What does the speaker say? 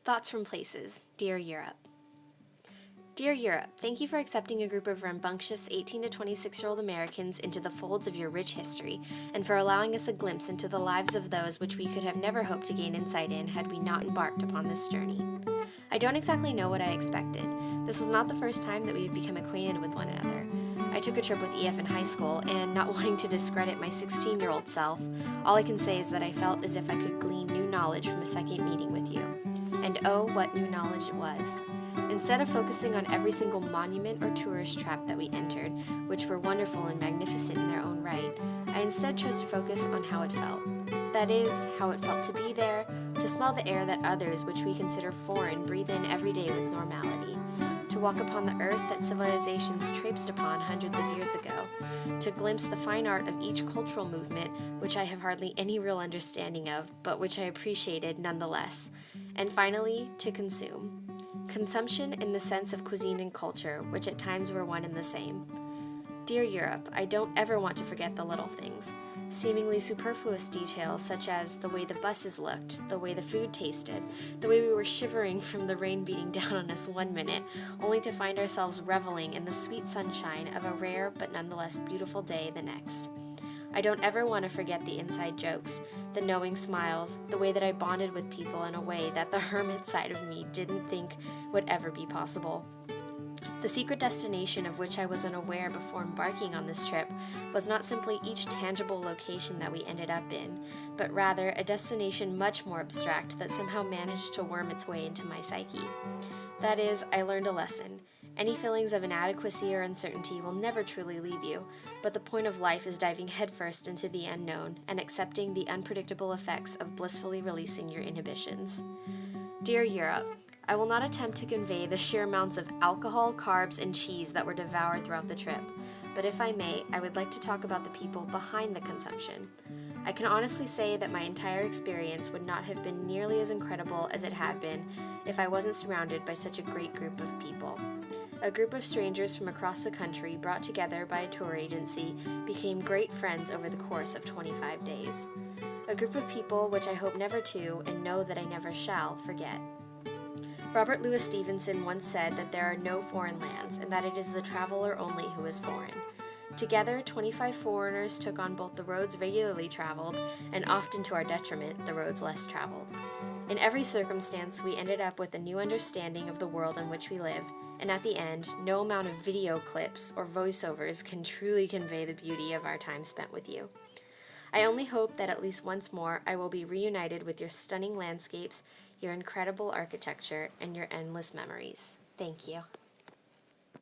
Thoughts from Places, Dear Europe. Dear Europe, thank you for accepting a group of rambunctious 18 to 26-year-old Americans into the folds of your rich history, and for allowing us a glimpse into the lives of those which we could have never hoped to gain insight in had we not embarked upon this journey. I don't exactly know what I expected. This was not the first time that we have become acquainted with one another. I took a trip with EF in high school, and not wanting to discredit my 16-year-old self, all I can say is that I felt as if I could glean new knowledge from a second meeting with you. And oh, what new knowledge it was. Instead of focusing on every single monument or tourist trap that we entered, which were wonderful and magnificent in their own right, I instead chose to focus on how it felt. That is, how it felt to be there, to smell the air that others which we consider foreign breathe in every day with normality, to walk upon the earth that civilizations traipsed upon hundreds of years ago, to glimpse the fine art of each cultural movement which I have hardly any real understanding of, but which I appreciated nonetheless, and finally, to consume. Consumption in the sense of cuisine and culture, which at times were one and the same. Dear Europe, I don't ever want to forget the little things. Seemingly superfluous details such as the way the buses looked, the way the food tasted, the way we were shivering from the rain beating down on us one minute, only to find ourselves reveling in the sweet sunshine of a rare but nonetheless beautiful day the next. I don't ever want to forget the inside jokes, the knowing smiles, the way that I bonded with people in a way that the hermit side of me didn't think would ever be possible. The secret destination of which I was unaware before embarking on this trip was not simply each tangible location that we ended up in, but rather a destination much more abstract that somehow managed to worm its way into my psyche. That is, I learned a lesson. Any feelings of inadequacy or uncertainty will never truly leave you, but the point of life is diving headfirst into the unknown and accepting the unpredictable effects of blissfully releasing your inhibitions. Dear Europe, I will not attempt to convey the sheer amounts of alcohol, carbs, and cheese that were devoured throughout the trip, but if I may, I would like to talk about the people behind the consumption. I can honestly say that my entire experience would not have been nearly as incredible as it had been if I wasn't surrounded by such a great group of people. A group of strangers from across the country, brought together by a tour agency, became great friends over the course of 25 days. A group of people which I hope never to, and know that I never shall, forget. Robert Louis Stevenson once said that there are no foreign lands, and that it is the traveler only who is foreign. Together, 25 foreigners took on both the roads regularly traveled, and often to our detriment, the roads less traveled. In every circumstance, we ended up with a new understanding of the world in which we live, and at the end, no amount of video clips or voiceovers can truly convey the beauty of our time spent with you. I only hope that at least once more I will be reunited with your stunning landscapes, your incredible architecture, and your endless memories. Thank you.